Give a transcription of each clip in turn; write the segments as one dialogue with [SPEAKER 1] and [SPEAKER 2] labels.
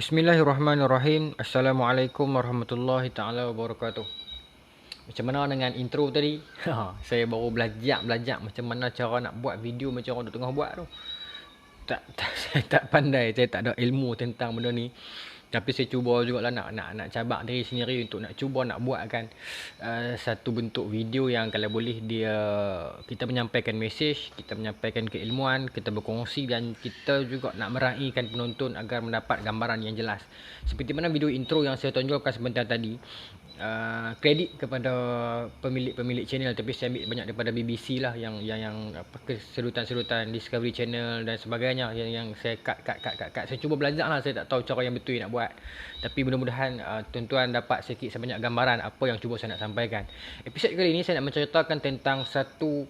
[SPEAKER 1] Bismillahirrahmanirrahim. Assalamualaikum warahmatullahi taala wabarakatuh. Macam mana dengan intro tadi? Saya baru belajar macam mana cara nak buat video macam orang duk tengah buat tu. Saya tak pandai, saya tak ada ilmu tentang benda ni. Tapi saya cuba jugalah nak cabak diri sendiri untuk nak cuba nak buatkan satu bentuk video yang kalau boleh kita menyampaikan mesej, kita menyampaikan keilmuan, kita berkongsi dan kita juga nak meraihkan penonton agar mendapat gambaran yang jelas. Seperti mana video intro yang saya tonjolkan sebentar tadi, kredit kepada pemilik channel, tapi saya ambil banyak daripada BBC lah, yang serutan-serutan Discovery Channel dan sebagainya yang saya cut. Saya cuba belajar lah, saya tak tahu cara yang betul nak buat, tapi mudah-mudahan tuan-tuan dapat sikit sebanyak gambaran apa yang cuba saya nak sampaikan. Episod kali ini saya nak menceritakan tentang satu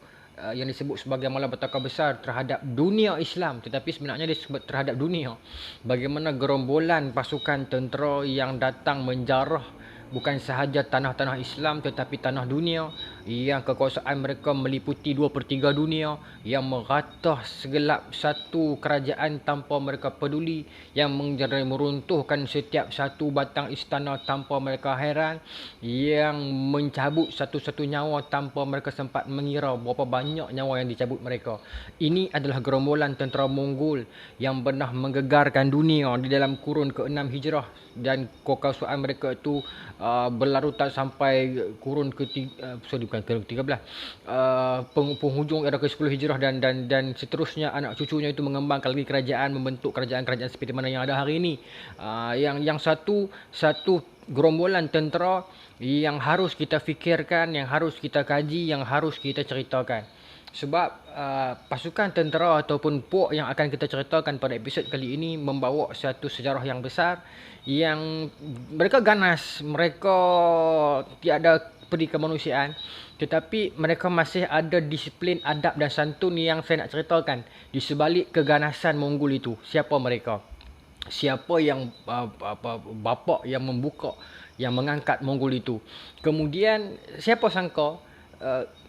[SPEAKER 1] yang disebut sebagai malapetaka besar terhadap dunia Islam, tetapi sebenarnya dia disebut terhadap dunia. Bagaimana gerombolan pasukan tentera yang datang menjarah bukan sahaja tanah-tanah Islam tetapi tanah dunia, yang kekuasaan mereka meliputi 2/3 dunia, yang meratah segelap satu kerajaan tanpa mereka peduli, yang meruntuhkan setiap satu batang istana tanpa mereka heran, yang mencabut satu-satu nyawa tanpa mereka sempat mengira berapa banyak nyawa yang dicabut mereka. Ini adalah gerombolan tentera Mongol yang pernah menggegarkan dunia di dalam kurun ke-6 Hijrah, dan kekuasaan mereka itu berlarutan sampai kurun ke-13, penghujung era ke-10 Hijrah, dan seterusnya anak cucunya itu mengembangkan lagi kerajaan, membentuk kerajaan-kerajaan seperti mana yang ada hari ini. Yang satu gerombolan tentera yang harus kita fikirkan, yang harus kita kaji, yang harus kita ceritakan. Sebab pasukan tentera ataupun puak yang akan kita ceritakan pada episod kali ini membawa satu sejarah yang besar, yang mereka ganas, mereka tiada peri kemanusiaan, tetapi mereka masih ada disiplin, adab dan santun yang saya nak ceritakan di sebalik keganasan Mongol itu. Siapa mereka? Siapa yang bapa yang membuka, yang mengangkat Mongol itu? Kemudian siapa sangka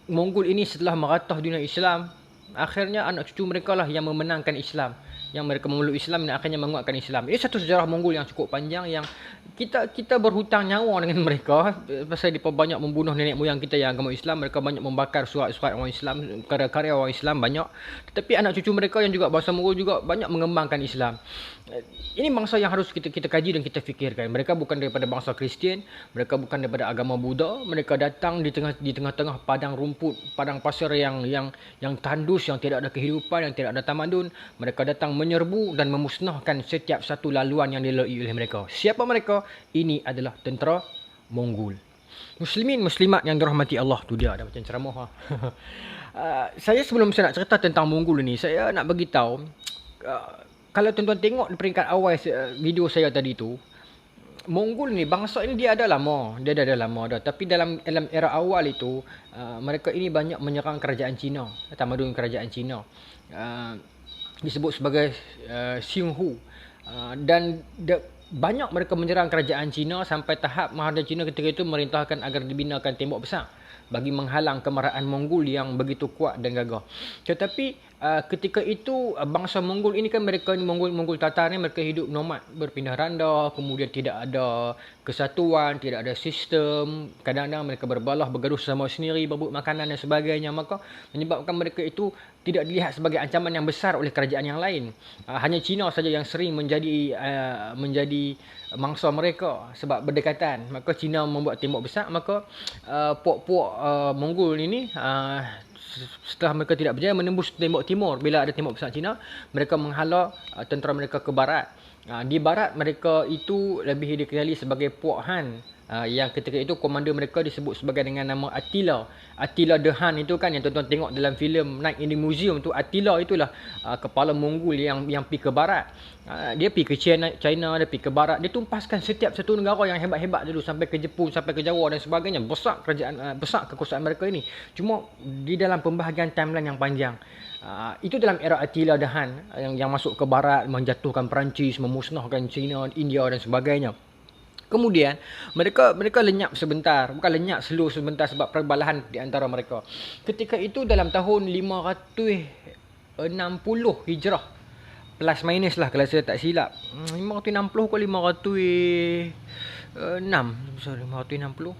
[SPEAKER 1] Mongol ini setelah meratah dunia Islam, akhirnya anak cucu mereka lah yang memenangkan Islam, yang mereka memeluk Islam dan akhirnya menguatkan Islam. Ini satu sejarah Mongol yang cukup panjang, yang kita berhutang nyawa dengan mereka pasal mereka banyak membunuh nenek moyang kita yang agama Islam. Mereka banyak membakar surat-surat orang Islam, karya-karya orang Islam banyak. Tetapi anak cucu mereka yang juga bangsa Mongol juga banyak mengembangkan Islam. Ini bangsa yang harus kita kaji dan kita fikirkan. Mereka bukan daripada bangsa Kristian, mereka bukan daripada agama Buddha. Mereka datang di tengah-tengah padang rumput, padang pasir yang tandus, yang tidak ada kehidupan, yang tidak ada tamadun. Mereka datang menyerbu dan memusnahkan setiap satu laluan yang dilalui oleh mereka. Siapa mereka? Ini adalah tentera Mongol. Muslimin muslimat yang dirahmati Allah. Tu dia ada macam ceramah. Saya sebelum saya nak cerita tentang Mongol ini, saya nak bagi tahu, kalau tuan-tuan tengok di peringkat awal video saya tadi tu, Mongol ni, bangsa ini dia ada lama dah. Tapi dalam era awal itu, mereka ini banyak menyerang kerajaan Cina, tamadun kerajaan Cina. Disebut sebagai Xinghu. Dan banyak mereka menyerang kerajaan Cina sampai tahap Maharaja Cina ketika itu merintahkan agar dibinakan tembok besar bagi menghalang kemarahan Mongol yang begitu kuat dan gagah. Tetapi ketika itu bangsa Mongol ini kan, mereka Mongol Tatar ni, mereka hidup nomad, berpindah randa, kemudian tidak ada kesatuan, tidak ada sistem. Kadang-kadang mereka berbalah, bergaduh sama sendiri, berebut makanan dan sebagainya. Maka menyebabkan mereka itu tidak dilihat sebagai ancaman yang besar oleh kerajaan yang lain. Hanya Cina saja yang sering menjadi mangsa mereka sebab berdekatan. Maka Cina membuat tembok besar, maka puak-puak Mongol ini setelah mereka tidak berjaya menembus tembok timur, bila ada tembok besar Cina, mereka menghala tentera mereka ke barat. Di barat mereka itu lebih dikenali sebagai Puak Han, yang ketika itu komander mereka disebut sebagai dengan nama Attila the Hun. Itu kan yang tuan-tuan tengok dalam filem Night in the Museum tu, Attila itulah kepala Mongol yang pergi ke barat. Dia pergi ke China, dia pergi ke barat, dia tumpaskan setiap satu negara yang hebat-hebat dulu, sampai ke Jepun, sampai ke Jawa dan sebagainya. Besar kerajaan, besar kekuasaan mereka ini. Cuma di dalam pembahagian timeline yang panjang. Itu dalam era Attila the Hun yang masuk ke barat, menjatuhkan Perancis, memusnahkan China, India dan sebagainya. Kemudian mereka lenyap sebentar, bukan lenyap, slow sebentar sebab perbalahan di antara mereka. Ketika itu dalam tahun 560 Hijrah, plus minus lah kalau saya tak silap. 560 ke 506. Sorry, 560.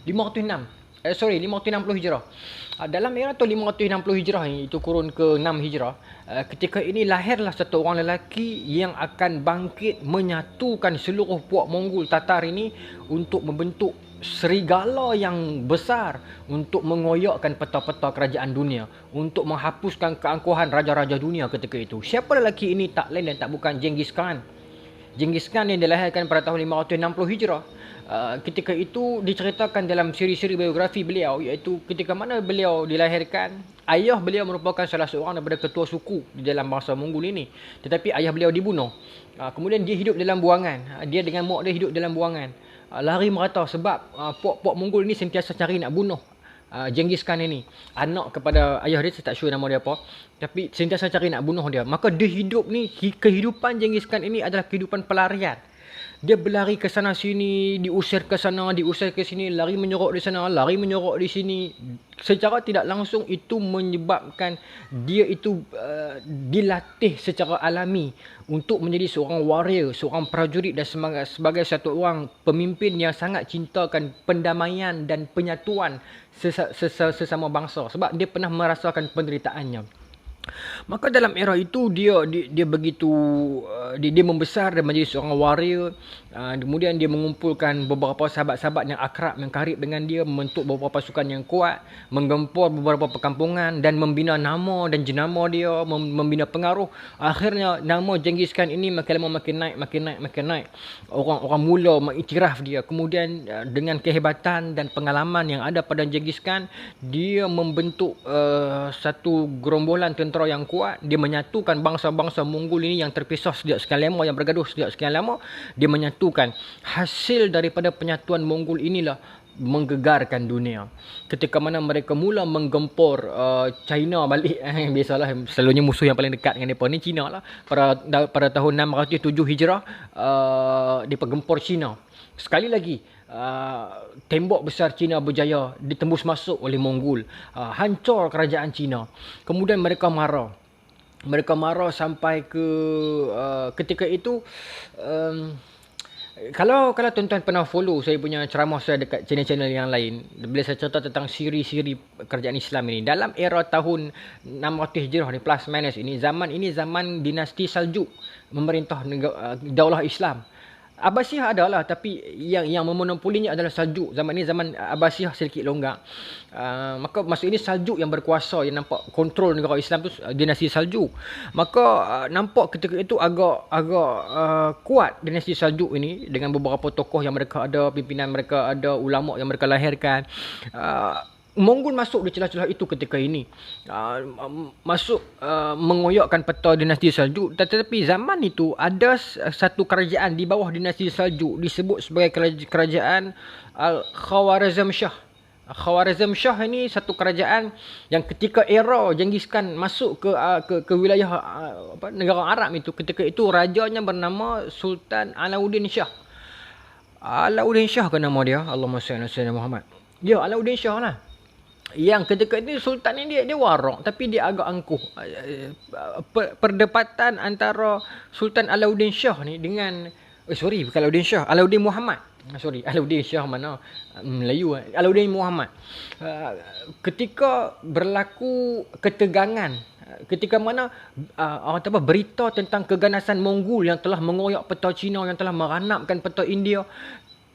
[SPEAKER 1] 506. Sorry, 560 Hijrah. Dalam era tahun 560 Hijrah ni, itu kurun ke 6 Hijrah, ketika ini lahirlah satu orang lelaki yang akan bangkit menyatukan seluruh puak Mongol Tatar ini untuk membentuk serigala yang besar untuk mengoyakkan peta-peta kerajaan dunia, untuk menghapuskan keangkuhan raja-raja dunia ketika itu. Siapa lelaki ini? Tak lain dan tak bukan Genghis Khan. Genghis Khan yang dilahirkan pada tahun 560 Hijrah. Ketika itu diceritakan dalam siri-siri biografi beliau, iaitu ketika mana beliau dilahirkan, ayah beliau merupakan salah seorang daripada ketua suku di dalam bangsa Mongol ini, tetapi ayah beliau dibunuh. Kemudian dia hidup dalam buangan. Dia dengan mak dia hidup dalam buangan, lari merata sebab puak-puak Mongol ini sentiasa cari nak bunuh Genghis Khan ini, anak kepada ayah dia. Saya tak sure nama dia apa, tapi sentiasa cari nak bunuh dia. Maka dia hidup ni, kehidupan Genghis Khan ini adalah kehidupan pelarian. Dia berlari ke sana sini, diusir ke sana, diusir ke sini, lari menyorok di sana, lari menyorok di sini. Secara tidak langsung itu menyebabkan dia itu dilatih secara alami untuk menjadi seorang warrior, seorang prajurit dan sebagai satu orang pemimpin yang sangat cintakan pendamaian dan penyatuan sesama bangsa, sebab dia pernah merasakan penderitaannya. Maka dalam era itu dia begitu dia membesar dan menjadi seorang warrior. Kemudian dia mengumpulkan beberapa sahabat-sahabat yang akrab, yang karib dengan dia, membentuk beberapa pasukan yang kuat, menggempur beberapa perkampungan dan membina nama dan jenama dia, membina pengaruh. Akhirnya nama Genghis Khan ini makin lama makin naik. Orang mula mengiktiraf dia. Kemudian dengan kehebatan dan pengalaman yang ada pada Genghis Khan, dia membentuk satu gerombolan tentera yang kuat. Dia menyatukan bangsa-bangsa Mongol ini yang terpisah sejak sekian lama, yang bergaduh sejak sekian lama. Dia menyatukan. Hasil daripada penyatuan Mongol inilah menggegarkan dunia. Ketika mana mereka mula menggempur China balik. Biasalah, selalunya musuh yang paling dekat dengan mereka ni China lah. Pada tahun 607 Hijrah, dia gempur China. Sekali lagi, tembok besar China berjaya ditembus masuk oleh Mongol. Hancur kerajaan China. Kemudian mereka marah. Sampai ke ketika itu, kalau tuan-tuan pernah follow saya punya ceramah saya dekat channel-channel yang lain, bila saya cerita tentang siri-siri kerajaan Islam ini, dalam era tahun 600 Hijrah ni, plus minus ini, zaman dinasti Saljuk memerintah daulah Islam. Abbasiyah adalah, tapi yang memonopolinya adalah Saljuk. Zaman ini zaman Abbasiyah sedikit longgar. Maka masa ini Saljuk yang berkuasa, yang nampak kontrol negara Islam tu dinasti Saljuk. Maka nampak ketika itu agak kuat dinasti Saljuk ini, dengan beberapa tokoh yang mereka ada, pimpinan mereka ada, ulama yang mereka lahirkan. Mongol masuk di celah-celah itu ketika ini, mengoyakkan peta dinasti Saljuk. Tetapi zaman itu ada satu kerajaan di bawah dinasti Saljuk disebut sebagai kerajaan Al-Khawarizm Shah. Khawarizm Shah ini satu kerajaan yang ketika era Genghis Khan masuk ke wilayah negara Arab itu, ketika itu rajanya bernama Sultan Alauddin Shah. Alauddin Shah ke nama dia? Allahumma salli ala sayyidina Muhammad. Dia Alauddin Shah lah. Yang ketika ini sultan ni dia warak, tapi dia agak angkuh. Perdebatan antara Sultan Alauddin Shah ni dengan bukan Alauddin Shah, Alauddin Muhammad. Alauddin Shah mana Melayu. Alauddin Muhammad. Ketika berlaku ketegangan, ketika mana berita tentang keganasan Mongol yang telah mengoyak peta Cina, yang telah meranapkan peta India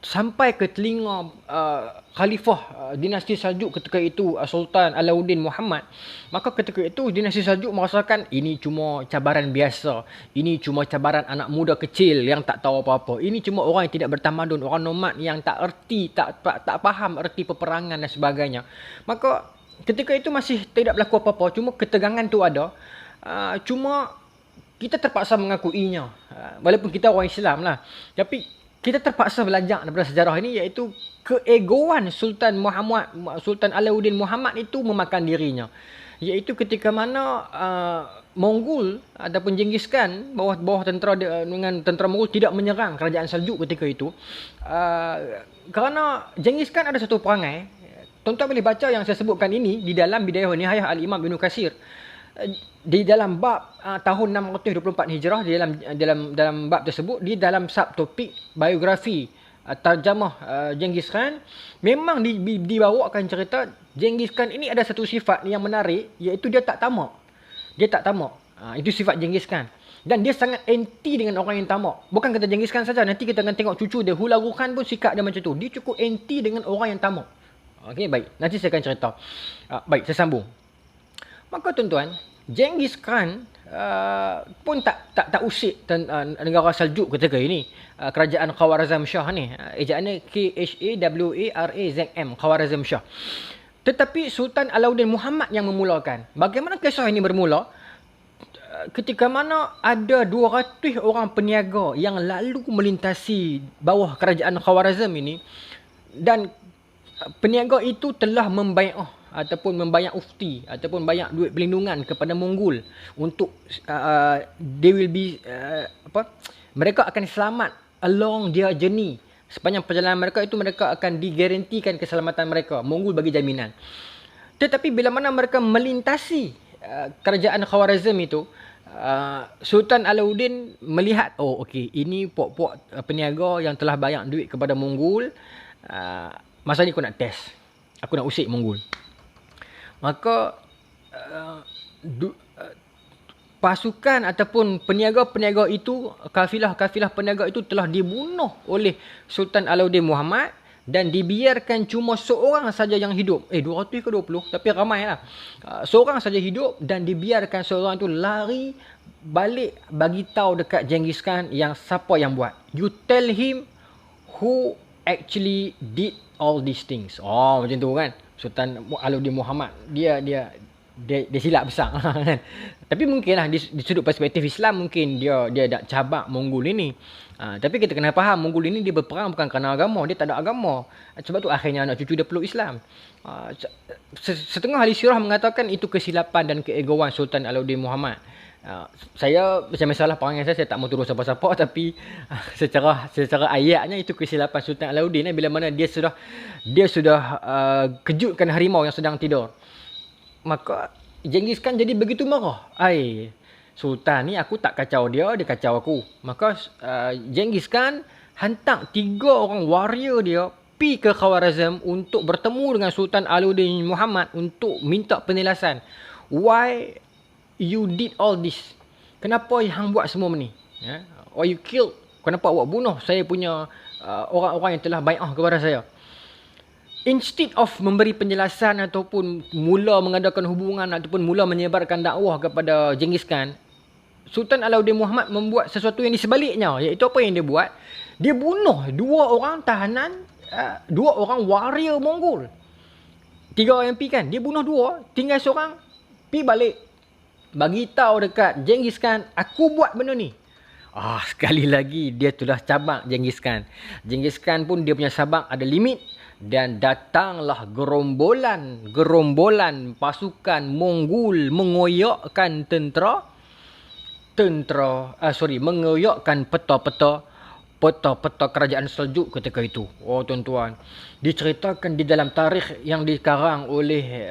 [SPEAKER 1] sampai ke telinga khalifah dinasti Saljuk ketika itu, Sultan Alauddin Muhammad. Maka ketika itu dinasti Saljuk merasakan ini cuma cabaran biasa, ini cuma cabaran anak muda kecil yang tak tahu apa-apa, ini cuma orang yang tidak bertamadun, orang nomad yang tak erti, tak faham erti peperangan dan sebagainya. Maka ketika itu masih tidak berlaku apa-apa, cuma ketegangan tu ada. Cuma kita terpaksa mengakuinya, walaupun kita orang Islam lah, tapi kita terpaksa belajar daripada sejarah ini, iaitu keegoan Sultan Alauddin Muhammad itu memakan dirinya. Iaitu ketika mana Mongol ataupun Genghis Khan bawah tentera dengan tentera Mongol tidak menyerang kerajaan Saljuk ketika itu. Kerana Genghis Khan ada satu perangai. Tuan-tuan boleh baca yang saya sebutkan ini di dalam Bidayah wa Nihayah Al-Imam Ibn Katsir. di dalam bab tahun 624 Hijrah, di dalam bab tersebut, di dalam subtopik biografi tarjamah Genghis Khan, memang dibawakan cerita Genghis Khan ini ada satu sifat yang menarik, iaitu dia tak tamak. Dia tak tamak. Itu sifat Genghis Khan. Dan dia sangat anti dengan orang yang tamak. Bukan kata Genghis Khan saja, nanti kita akan tengok cucu dia, Hulagu Khan pun sikap dia macam tu. Dia cukup anti dengan orang yang tamak. Okey, baik. Nanti saya akan cerita. Baik, saya sambung. Maka tuan-tuan, Genghis Khan pun tak usik negara Seljuk ketika ini. Kerajaan Khawarazm Shah ni. Ejaannya Khawarazm, Khawarazm Shah. Tetapi Sultan Alauddin Muhammad yang memulakan. Bagaimana kisah ini bermula? Ketika mana ada 200 orang peniaga yang lalu melintasi bawah kerajaan Khawarazm ini, dan peniaga itu telah membayar ataupun membayar ufti ataupun bayar duit perlindungan kepada Mongol untuk they will be mereka akan selamat along their journey. Sepanjang perjalanan mereka itu, mereka akan digarantikan keselamatan mereka. Mongol bagi jaminan. Tetapi bila mana mereka melintasi kerajaan Khawarazm itu, Sultan Alauddin melihat, ini pok-pok peniaga yang telah bayar duit kepada Mongol. Masa ni aku nak test. Aku nak usik Mongol. Maka pasukan ataupun peniaga-peniaga itu, kafilah-kafilah peniaga itu telah dibunuh oleh Sultan Alauddin Muhammad dan dibiarkan cuma seorang saja yang hidup. 200 ke 20? Tapi ramai lah. Seorang saja hidup dan dibiarkan seorang itu lari balik bagi tahu dekat Genghis Khan yang siapa yang buat. You tell him who actually did all these things. Macam tu kan. Sultan Alauddin Muhammad. Dia silap besar kan. Tapi mungkin lah di sudut perspektif Islam, mungkin dia nak cabak Mongol ini. Tapi kita kena faham, Mongol ini dia berperang bukan kerana agama. Dia tak ada agama. Sebab tu akhirnya anak cucu dia peluk Islam. Setengah ahli sirah mengatakan itu kesilapan dan keegoan Sultan Alauddin Muhammad. Saya macam masalah perangai saya tak mau turun siapa-siapa, tapi secara ayatnya itu kesilapan Sultan Alauddin bila mana dia sudah kejutkan harimau yang sedang tidur. Maka Genghis Khan jadi begitu marah. Sultan ni aku tak kacau dia kacau aku. Maka Genghis Khan hantar 3 orang warrior dia pergi ke Khawarazm untuk bertemu dengan Sultan Alauddin Muhammad untuk minta penjelasan. Why you did all this? Kenapa hang buat semua ni? Or you killed? Kenapa awak bunuh saya punya orang-orang yang telah bai'ah kepada saya? Instead of memberi penjelasan ataupun mula mengadakan hubungan ataupun mula menyebarkan dakwah kepada Genghis Khan, Sultan Alauddin Muhammad membuat sesuatu yang di sebaliknya. Iaitu apa yang dia buat? Dia bunuh 2 orang tahanan, 2 orang warrior Mongol. 3 orang yang pergi kan, dia bunuh 2, tinggal seorang, pergi balik bagi tahu dekat Genghis Khan, aku buat benda ni. Sekali lagi dia telah cabak Genghis Khan. Genghis Khan pun dia punya sabak ada limit. Dan datanglah gerombolan pasukan Mongol mengoyakkan mengoyakkan peta kerajaan Seljuk ketika itu. Tuan-tuan, diceritakan di dalam tarikh yang dikarang oleh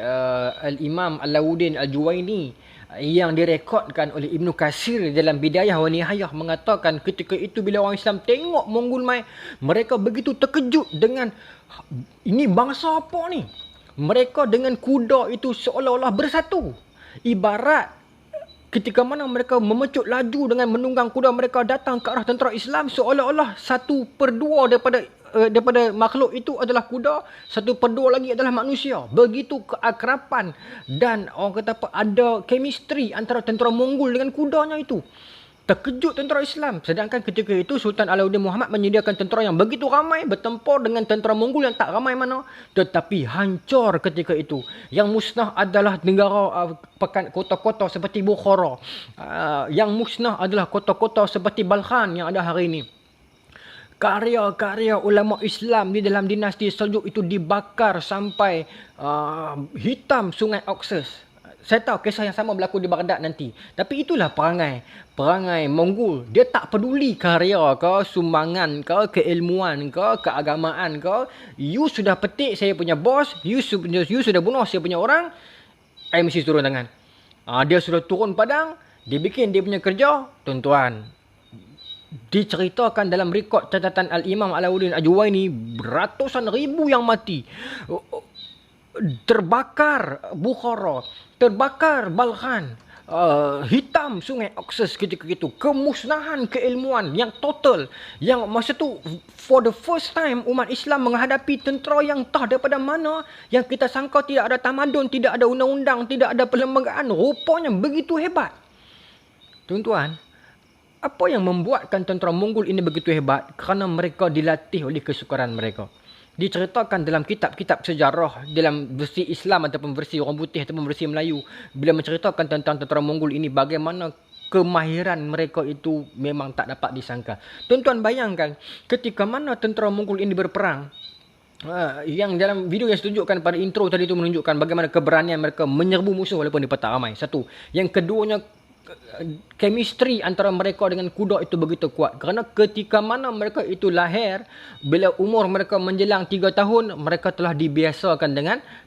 [SPEAKER 1] Al-Imam Alauddin Al-Juwaini, yang direkodkan oleh Ibnu Katsir dalam Bidayah wa Nihayah, mengatakan ketika itu bila orang Islam tengok Mongol mai, mereka begitu terkejut dengan ini bangsa apa ni? Mereka dengan kuda itu seolah-olah bersatu. Ibarat ketika mana mereka memecut laju dengan menunggang kuda mereka datang ke arah tentera Islam, seolah-olah 1/2 daripada makhluk itu adalah kuda, 1/2 lagi adalah manusia. Begitu keakraban dan orang kata apa, ada chemistry antara tentera Mongol dengan kudanya itu. Terkejut tentera Islam. Sedangkan ketika itu Sultan Alauddin Muhammad menyediakan tentera yang begitu ramai bertempur dengan tentera Mongol yang tak ramai mana. Tetapi hancur ketika itu. Yang musnah adalah negara kota-kota seperti Bukhara. Yang musnah adalah kota-kota seperti Balkhan yang ada hari ini. Karya-karya ulama Islam di dalam dinasti Seljuk itu dibakar sampai hitam sungai Oxus. Saya tahu kisah yang sama berlaku di Baghdad nanti. Tapi itulah perangai Mongol. Dia tak peduli karya ke, sumbangan ke, keilmuan ke, keagamaan ke. You sudah petik saya punya bos, you sudah bunuh saya punya orang, I mesti turun tangan. Dia sudah turun padang, dia bikin dia punya kerja, tuan-tuan. Diceritakan dalam rekod catatan Al-Imam Alauddin Al-Juwaini, ratusan ribu yang mati. Terbakar Bukhara, terbakar Balkhan, hitam sungai Oxus ketika itu. Kemusnahan keilmuan yang total. Yang masa tu for the first time umat Islam menghadapi tentera yang entah daripada mana, yang kita sangka tidak ada tamadun, tidak ada undang-undang, tidak ada perlembagaan. Rupanya begitu hebat. Tuan-tuan, apa yang membuatkan tentera Mongol ini begitu hebat? Kerana mereka dilatih oleh kesukaran mereka. Diceritakan dalam kitab-kitab sejarah, dalam versi Islam ataupun versi orang putih ataupun versi Melayu, bila menceritakan tentang tentera Mongol ini, bagaimana kemahiran mereka itu memang tak dapat disangka. Tuan-tuan bayangkan, ketika mana tentera Mongol ini berperang, yang dalam video yang saya tunjukkan pada intro tadi itu menunjukkan bagaimana keberanian mereka menyerbu musuh walaupun mereka tak ramai. Satu. Yang keduanya, chemistry antara mereka dengan kuda itu begitu kuat. Kerana ketika mana mereka itu lahir, bila umur mereka menjelang 3 tahun, mereka telah dibiasakan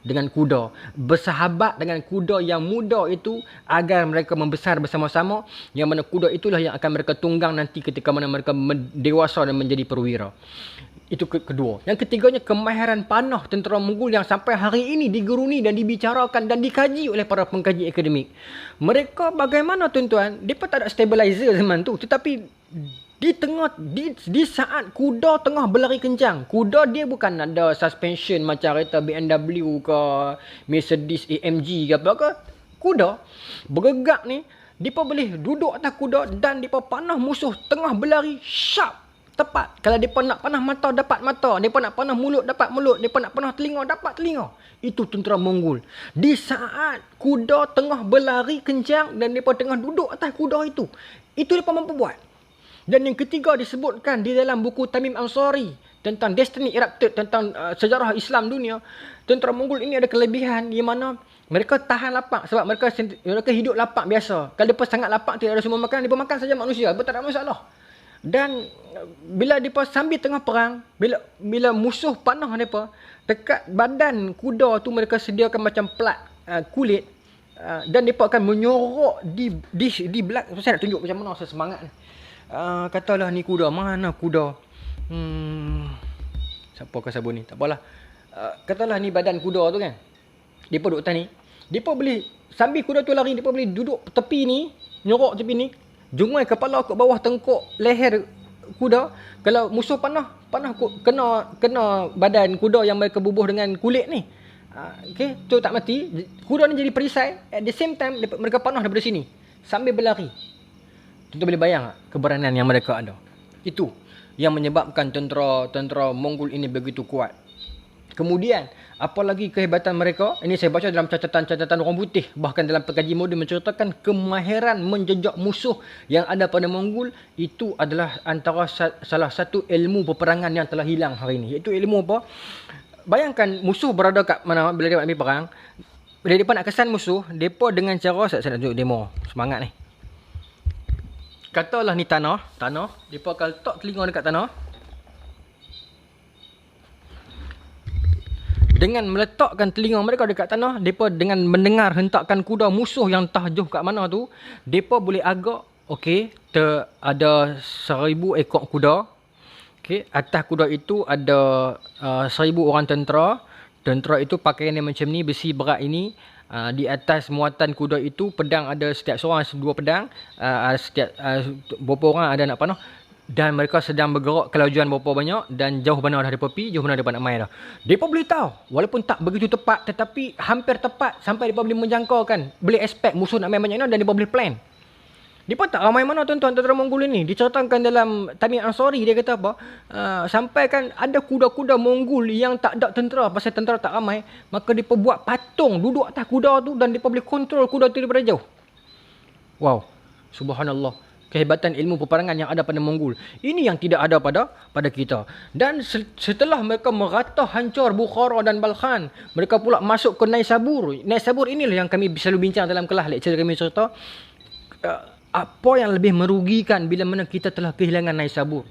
[SPEAKER 1] dengan kuda. Bersahabat dengan kuda yang muda itu agar mereka membesar bersama-sama. Yang mana kuda itulah yang akan mereka tunggang nanti ketika mana mereka dewasa dan menjadi perwira. Itu kedua. Yang ketiganya, kemahiran panah tentera Mongol yang sampai hari ini digeruni dan dibicarakan dan dikaji oleh para pengkaji akademik. Mereka bagaimana tuan-tuan? Mereka tak ada stabilizer zaman tu. Tetapi di saat kuda tengah berlari kencang, kuda dia bukan ada suspension macam kereta BMW ke Mercedes AMG ke apa ke. Kuda bergerak ni, mereka boleh duduk atas kuda dan mereka panah musuh tengah berlari sharp. Tepat. Kalau mereka nak panah mata, dapat mata. Mereka nak panah mulut, dapat mulut. Mereka nak panah telinga, dapat telinga. Itu tentera Mongol. Di saat kuda tengah berlari kencang dan mereka tengah duduk atas kuda itu. Itu mereka mampu buat. Dan yang ketiga disebutkan di dalam buku Tamim Ansari tentang Destiny Erupted, tentang sejarah Islam dunia. Tentera Mongol ini ada kelebihan di mana mereka tahan lapar sebab mereka hidup lapar biasa. Kalau mereka sangat lapar, tidak ada semua makanan, mereka makan saja manusia. Mereka tak ada masalah. Dan bila mereka sambil tengah perang, bila musuh panah mereka, dekat badan kuda tu mereka sediakan macam plat kulit, dan mereka akan menyorok di belakang. Saya nak tunjuk macam mana saya semangat ni. Katalah ni kuda, mana kuda? Siapa ke sabun ni? Tak apalah. Katalah ni badan kuda tu kan. Mereka duduk atas ni. Mereka boleh, sambil kuda tu lari, mereka boleh duduk tepi ni, nyorok tepi ni, jungai kepala ke bawah tengkuk leher kuda. Kalau musuh panah kena badan kuda yang mereka bubuh dengan kulit ni, okey, tu tak mati. Kuda ni jadi perisai. At the same time mereka panah daripada sini sambil berlari. Tentu boleh bayang keberanian yang mereka ada. Itu yang menyebabkan tentera Mongol ini begitu kuat. Kemudian, apa lagi kehebatan mereka? Ini saya baca dalam catatan-catatan orang putih. Bahkan dalam pengkaji moden menceritakan kemahiran menjejak musuh yang ada pada Mongol. Itu adalah antara salah satu ilmu peperangan yang telah hilang hari ini. Iaitu ilmu apa? Bayangkan musuh berada kat mana bila dia ambil perang. Bila mereka nak kesan musuh, mereka dengan cara, saya nak tunjuk demo. Semangat ni. Katalah ni tanah. Mereka akan letak telinga dekat tanah. Dengan meletakkan telinga mereka dekat tanah, mereka dengan mendengar hentakan kuda musuh yang entah jauh kat mana tu, mereka boleh agak, okey, ada 1000 ekor kuda. Okey, atas kuda itu ada 1000 orang tentera. Tentera itu pakaian yang macam ni, besi berat ini. Di atas muatan kuda itu, pedang ada setiap seorang 2 pedang. Setiap berapa orang ada nak panah. Dan mereka sedang bergerak kelajuan berapa banyak dan jauh mana dah mereka pergi, jauh mana mereka nak main dah. Mereka boleh tahu, walaupun tak begitu tepat tetapi hampir tepat sampai mereka boleh menjangkaukan, boleh expect musuh nak main banyak mana dan mereka boleh plan. Mereka tak ramai mana tuan-tuan tentera Mongol ini. Diceritakan dalam Tamim Ansari, dia kata apa? Sampaikan ada kuda-kuda Mongol yang tak ada tentera, pasal tentera tak ramai, maka mereka buat patung duduk atas kuda tu dan mereka boleh kontrol kuda tu daripada jauh. Wow, subhanallah. Kehebatan ilmu peperangan yang ada pada Mongol. Ini yang tidak ada pada kita. Dan setelah mereka merata hancur Bukhara dan Balkhan, mereka pula masuk ke Naisabur. Naisabur inilah yang kami selalu bincang dalam kelas lecture kami cerita. Apa yang lebih merugikan bila mana kita telah kehilangan Naisabur?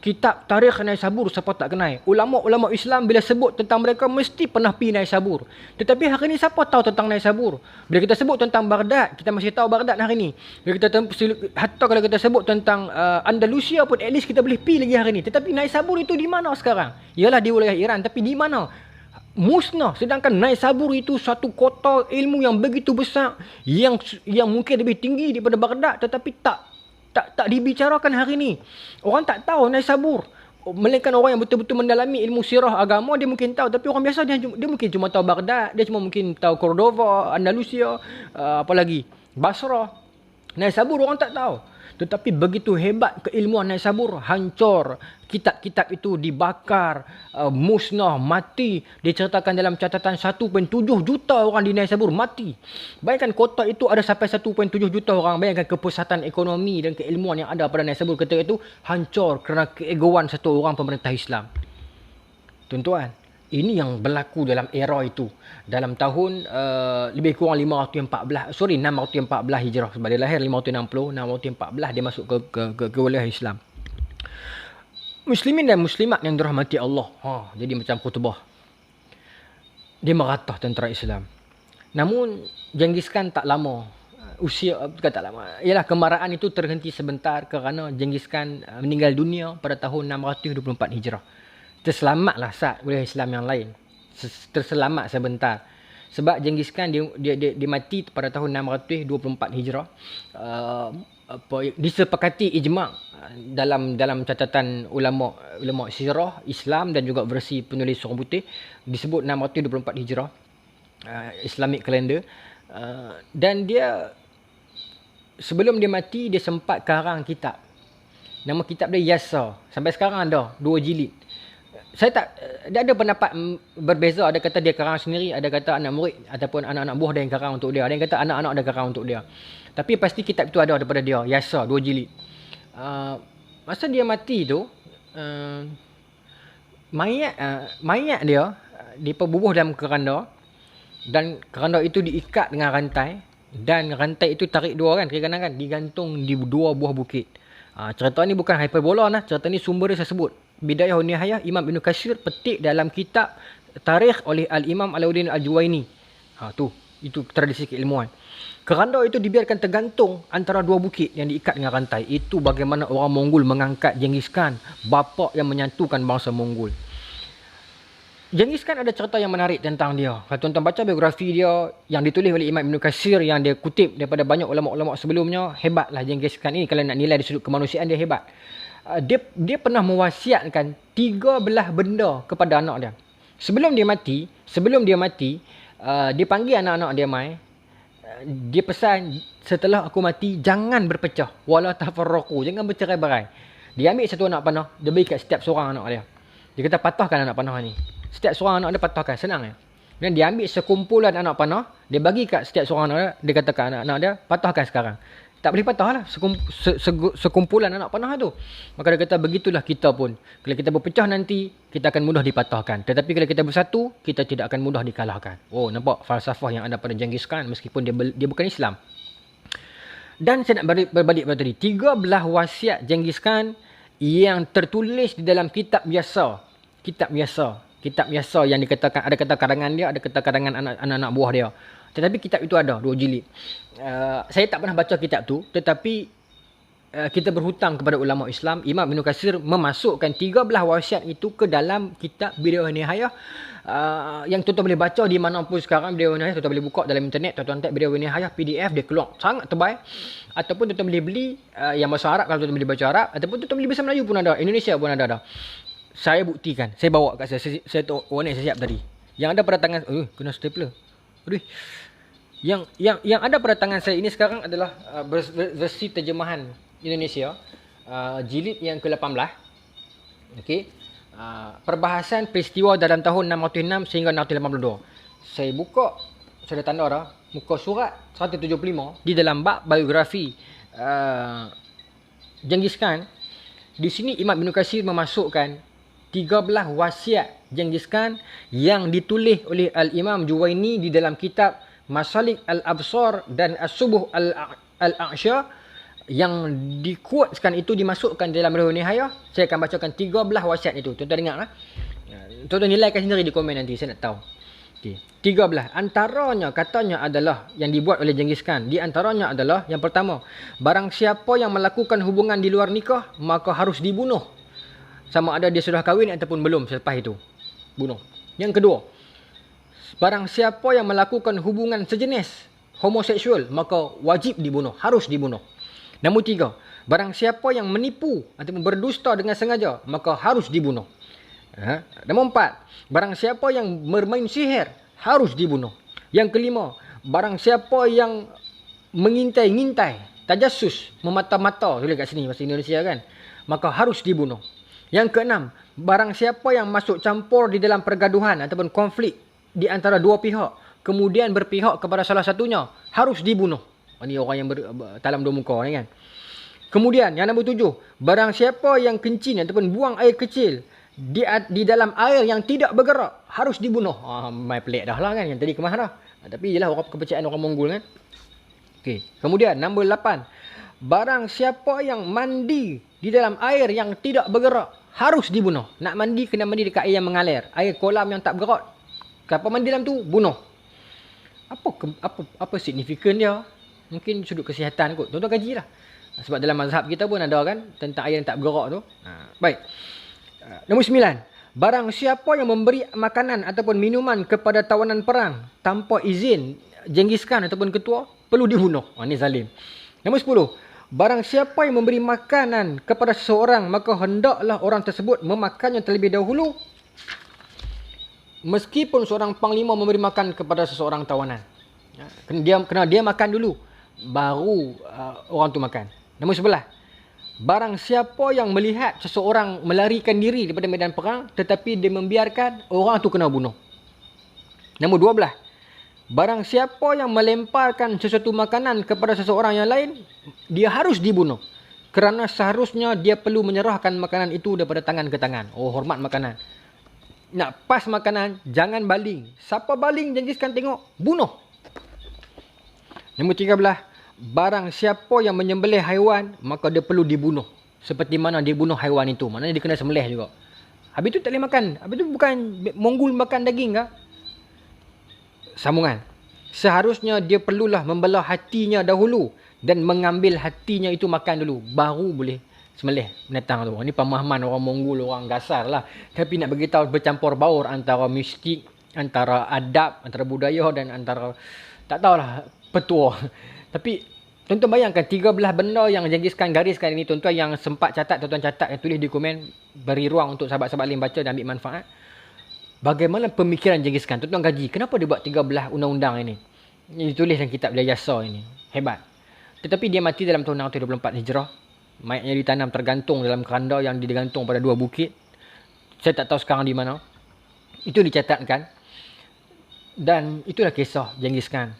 [SPEAKER 1] Kitab tarikh Naisabur siapa tak kenal. Ulama-ulama Islam bila sebut tentang mereka mesti pernah pergi Naisabur. Tetapi hari ni siapa tahu tentang Naisabur? Bila kita sebut tentang Baghdad, kita masih tahu Baghdad hari ni. Bila kita hatta kalau kita sebut tentang Andalusia pun at least kita boleh pergi lagi hari ni. Tetapi Naisabur itu di mana sekarang? Ialah di wilayah Iran, tapi di mana? Musnah. Sedangkan Naisabur itu satu kota ilmu yang begitu besar, yang mungkin lebih tinggi daripada Baghdad, tetapi tak dibicarakan hari ni. Orang tak tahu Naisabur. Melainkan orang yang betul-betul mendalami ilmu sirah agama, dia mungkin tahu. Tapi orang biasa dia mungkin cuma tahu Baghdad, dia cuma mungkin tahu Cordova, Andalusia, apa lagi, Basrah. Naisabur orang tak tahu. Tetapi begitu hebat keilmuan Naisabur, hancur. Kitab-kitab itu dibakar, musnah, mati. Diceritakan dalam catatan 1.7 juta orang di Naisabur mati. Bayangkan kota itu ada sampai 1.7 juta orang. Bayangkan kepesatan ekonomi dan keilmuan yang ada pada Naisabur ketika itu hancur kerana keegoan satu orang pemerintah Islam. Tuan-tuan, ini yang berlaku dalam era itu. Dalam tahun lebih kurang 614 Hijrah. Sebab dia lahir 560, 614 dia masuk ke wilayah Islam. Muslimin dan muslimat yang dirahmati Allah. Jadi macam khutbah. Dia meratah tentera Islam. Namun Genghis Khan tak lama. Bukan tak lama. Ialah kemarahan itu terhenti sebentar kerana Genghis Khan meninggal dunia pada tahun 624 Hijrah. Terselamatlah saat wilayah Islam yang lain. Terselamat sebentar. Sebab Genghis Khan dia mati pada tahun 624 Hijrah. Disepakati ijma' dalam catatan ulama sirah Islam dan juga versi penulis orang putih disebut 624 Hijrah, Islamic calendar. Dan dia sebelum dia mati dia sempat karang kitab. Nama kitab dia Yasa. Sampai sekarang ada 2 jilid. Dia ada pendapat berbeza. Ada kata dia karang sendiri, ada kata anak murid ataupun anak-anak buah dia yang karang untuk dia. Ada yang kata anak-anak dia karang untuk dia. Tapi pasti kitab itu ada daripada dia, Yasa, 2 jilid. Masa dia mati tu, mayat dia diperbubuh dalam keranda, dan keranda itu diikat dengan rantai, dan rantai itu tarik dua kan, kiri kanan kan, digantung di 2 buah bukit. Cerita ni bukan hyperbola lah, cerita ni sumber dia saya sebut. Bidayah wa Nihayah, Imam Ibn Katsir petik dalam kitab tarikh oleh Al-Imam Alauddin Al-Juwaini. Itu tradisi keilmuan. Keranda itu dibiarkan tergantung antara 2 bukit yang diikat dengan rantai. Itu bagaimana orang Mongol mengangkat Genghis Khan, bapa yang menyatukan bangsa Mongol. Genghis Khan ada cerita yang menarik tentang dia. Kalau tuan-tuan baca biografi dia yang ditulis oleh Imam Ibn Katsir, yang dia kutip daripada banyak ulama-ulama sebelumnya, hebatlah Genghis Khan ini. Kalau nak nilai dari sudut kemanusiaan, dia hebat. Dia pernah mewasiatkan 3 belah benda kepada anak dia. Sebelum dia mati, dia panggil anak-anak dia mai. Dia pesan, setelah aku mati jangan berpecah, wala tafarraqu, jangan bercerai-berai. Dia ambil satu anak panah, dia bagi kat setiap seorang anak dia. Dia kata patahkan anak panah ni. Setiap seorang anak dia patahkan, senang ya. Dan dia ambil sekumpulan anak panah, dia bagi kat setiap seorang anak dia, dia kata kat anak-anak dia, patahkan sekarang. Tak boleh patah lah sekumpulan anak panah tu. Maka dia kata begitulah kita pun. Kalau kita berpecah nanti, kita akan mudah dipatahkan. Tetapi kalau kita bersatu, kita tidak akan mudah dikalahkan. Nampak falsafah yang ada pada Genghis Khan meskipun dia bukan Islam. Dan saya nak berbalik pada tadi. 3 belah wasiat Genghis Khan yang tertulis di dalam kitab Yasa. Kitab Yasa yang dikatakan, ada kata karangan dia, ada kata karangan anak-anak buah dia. Tetapi kitab itu ada 2 jilid. Saya tak pernah baca kitab tu, tetapi kita berhutang kepada ulama Islam. Imam Ibn Katsir memasukkan 3 belah wasiat itu ke dalam kitab Bidayah wa Nihayah, yang tuan-tuan boleh baca di mana pun sekarang. Bidayah wa Nihayah tuan-tuan boleh buka dalam internet, tuan-tuan type Bidayah wa Nihayah PDF, dia keluar sangat tebal. Ataupun tuan-tuan boleh beli yang bahasa Arab kalau tuan-tuan boleh baca Arab, ataupun tuan-tuan boleh bahasa Melayu pun ada, Indonesia pun ada. Saya buktikan, saya bawa kat saya tu warna saya siap tadi. Yang ada pada tangan, kena stapler. Yang ada pada tangan saya ini sekarang adalah versi terjemahan Indonesia, jilid yang ke-18. Okey. Perbahasan peristiwa dalam tahun 606 sehingga 682. Saya buka, saya ada tanda dah, muka surat 175 di dalam bab biografi Genghis Khan. Di sini Imam Ibn Katsir memasukkan 13 wasiat Genghis Khan yang ditulis oleh Al-Imam Juwaini di dalam kitab Masalik Al-Absar dan As-Subuh Al-A'sya, yang dikuatkan itu dimasukkan dalam Bihar Nihayah. Saya akan bacakan 13 wasiat itu. Tuan-tuan dengarlah. Tuan-tuan nilaikan sendiri di komen nanti, saya nak tahu. Okay. 13. Antaranya katanya adalah yang dibuat oleh Genghis Khan. Di antaranya adalah yang pertama, barang siapa yang melakukan hubungan di luar nikah maka harus dibunuh. Sama ada dia sudah kahwin ataupun belum selepas itu. Bunuh. Yang kedua, barang siapa yang melakukan hubungan sejenis homoseksual maka wajib dibunuh, harus dibunuh. Nombor 3, barang siapa yang menipu ataupun berdusta dengan sengaja maka harus dibunuh. Nombor 4, barang siapa yang bermain sihir harus dibunuh. Yang kelima, barang siapa yang mengintai-ngintai, tajassus, memata-mata, tulis kat sini bahasa Indonesia kan, maka harus dibunuh. Yang keenam, barang siapa yang masuk campur di dalam pergaduhan ataupun konflik di antara dua pihak, kemudian berpihak kepada salah satunya, harus dibunuh. Ini orang yang talam dua muka ni kan. Kemudian yang nombor 7, barang siapa yang kencing ataupun buang air kecil di dalam air yang tidak bergerak, harus dibunuh. Mai pelik dah lah kan, yang tadi kemah dah. Tapi ialah orang kepercayaan orang Mongol kan. Okey. Kemudian nombor 8, barang siapa yang mandi di dalam air yang tidak bergerak, harus dibunuh. Nak mandi kena mandi dekat air yang mengalir, air kolam yang tak bergerak. Siapa mandi dalam tu, bunuh. Apa signifikan dia? Mungkin sudut kesihatan kot. Tuan-tuan kajilah. Sebab dalam mazhab kita pun ada kan tentang air yang tak bergerak tu. Baik. Nombor 9. Barang siapa yang memberi makanan ataupun minuman kepada tawanan perang tanpa izin Genghis Khan ataupun ketua, perlu dibunuh. Ini zalim. Nombor 10. Barang siapa yang memberi makanan kepada seseorang, maka hendaklah orang tersebut memakannya terlebih dahulu. Meskipun seorang panglima memberi makan kepada seseorang tawanan. Kena dia makan dulu, baru orang tu makan. Nombor 11. Barang siapa yang melihat seseorang melarikan diri daripada medan perang tetapi dia membiarkan, orang tu kena bunuh. Nombor 12. Barang siapa yang melemparkan sesuatu makanan kepada seseorang yang lain, dia harus dibunuh. Kerana seharusnya dia perlu menyerahkan makanan itu daripada tangan ke tangan. Hormat makanan. Nak pas makanan, jangan baling. Siapa baling, Genghis Khan tengok, bunuh. Nombor 13. Barang siapa yang menyembelih haiwan, maka dia perlu dibunuh. Seperti mana dia bunuh haiwan itu. Maknanya dia kena sembelih juga. Habis tu tak boleh makan. Habis tu bukan Mongol makan daging ke? Sambungan. Seharusnya dia perlulah membelah hatinya dahulu dan mengambil hatinya itu makan dulu. Baru boleh sembelih binatang tu. Ini pemahaman orang Mongol, orang gasar lah. Tapi nak beritahu bercampur baur antara mistik, antara adab, antara budaya dan antara, tak tahulah, petua. Tapi tuan-tuan bayangkan 13 benda yang Genghis Khan gariskan ini, tuan-tuan yang sempat catat, tuan-tuan catat, tulis di komen, beri ruang untuk sahabat-sahabat lain baca dan ambil manfaat. Bagaimana pemikiran Genghis Khan? Tuan-tuan kaji, kenapa dia buat 13 undang-undang ini? Ini ditulis dalam kitab Al-Yasa ini. Hebat. Tetapi dia mati dalam tahun 624 Hijrah. Mayatnya ditanam tergantung dalam keranda yang digantung pada dua bukit. Saya tak tahu sekarang di mana. Itu dicatatkan. Dan itulah kisah Genghis Khan.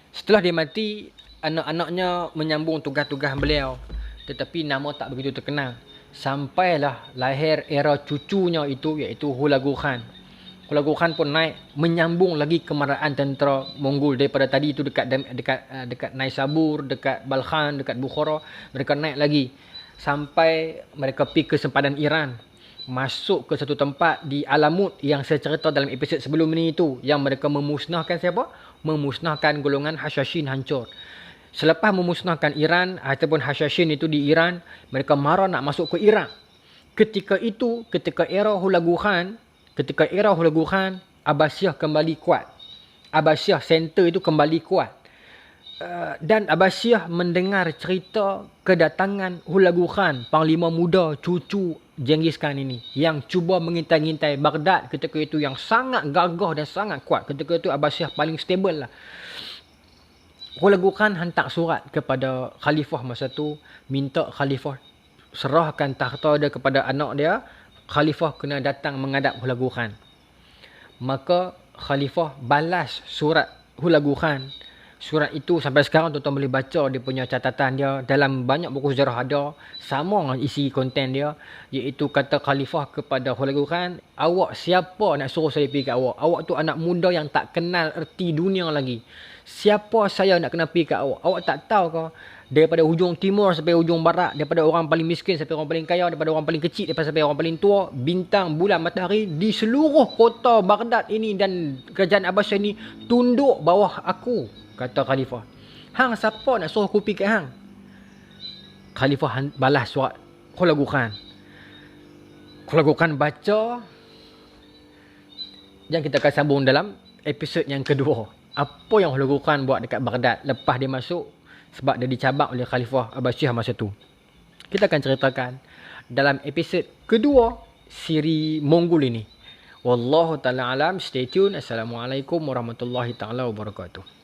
[SPEAKER 1] Setelah dia mati, anak-anaknya menyambung tugas-tugas beliau. Tetapi nama tak begitu terkenal. Sampailah lahir era cucunya itu, iaitu Hulagu Khan. Hulagu Khan pun naik, menyambung lagi kemarahan tentera Mongol daripada tadi itu dekat Naisabur, dekat Balkhan, dekat Bukhara. Mereka naik lagi sampai mereka pergi ke sempadan Iran. Masuk ke satu tempat di Alamut yang saya cerita dalam episod sebelum ini itu, yang mereka memusnahkan siapa? Memusnahkan golongan Hashashin hancur. Selepas memusnahkan Iran ataupun Hashashin itu di Iran, mereka marah nak masuk ke Iraq. Ketika itu, ketika era Hulagu Khan, Abbasiyah kembali kuat. Abbasiyah center itu kembali kuat. Dan Abbasiyah mendengar cerita kedatangan Hulagu Khan, panglima muda cucu Genghis Khan ini, yang cuba mengintai-ngintai Baghdad ketika itu, yang sangat gagah dan sangat kuat. Ketika itu Abbasiyah paling stable lah. Hulagu Khan hantar surat kepada khalifah masa tu, minta khalifah serahkan takhta dia kepada anak dia. Khalifah kena datang menghadap Hulagu Khan. Maka khalifah balas surat Hulagu Khan Surat itu sampai sekarang tuan-tuan boleh baca dia punya catatan dia. Dalam banyak buku sejarah ada. Sama dengan isi konten dia. Iaitu kata khalifah kepada Hulagu Khan. Awak siapa nak suruh saya pergi kat awak? Awak tu anak muda yang tak kenal erti dunia lagi. Siapa saya nak kena pergi kat awak? Awak tak tahu ke? Daripada hujung timur sampai hujung barat, daripada orang paling miskin sampai orang paling kaya, daripada orang paling kecil sampai orang paling tua, bintang, bulan, matahari di seluruh kota Baghdad ini dan kerajaan Abbasiyah ini tunduk bawah aku, kata khalifah. Hang siapa nak suruh aku pergi kat hang? Khalifah balas surat Hulagu Khan. Hulagu Khan baca dan kita akan sambung dalam episod yang kedua. Apa yang Hulagu Khan buat dekat Baghdad lepas dia masuk sebab dia dicabak oleh Khalifah Abbasiyah masa tu. Kita akan ceritakan dalam episod kedua siri Mongol ini. Wallahu ta'ala alam. Stay tune. Assalamualaikum warahmatullahi ta'ala wabarakatuh.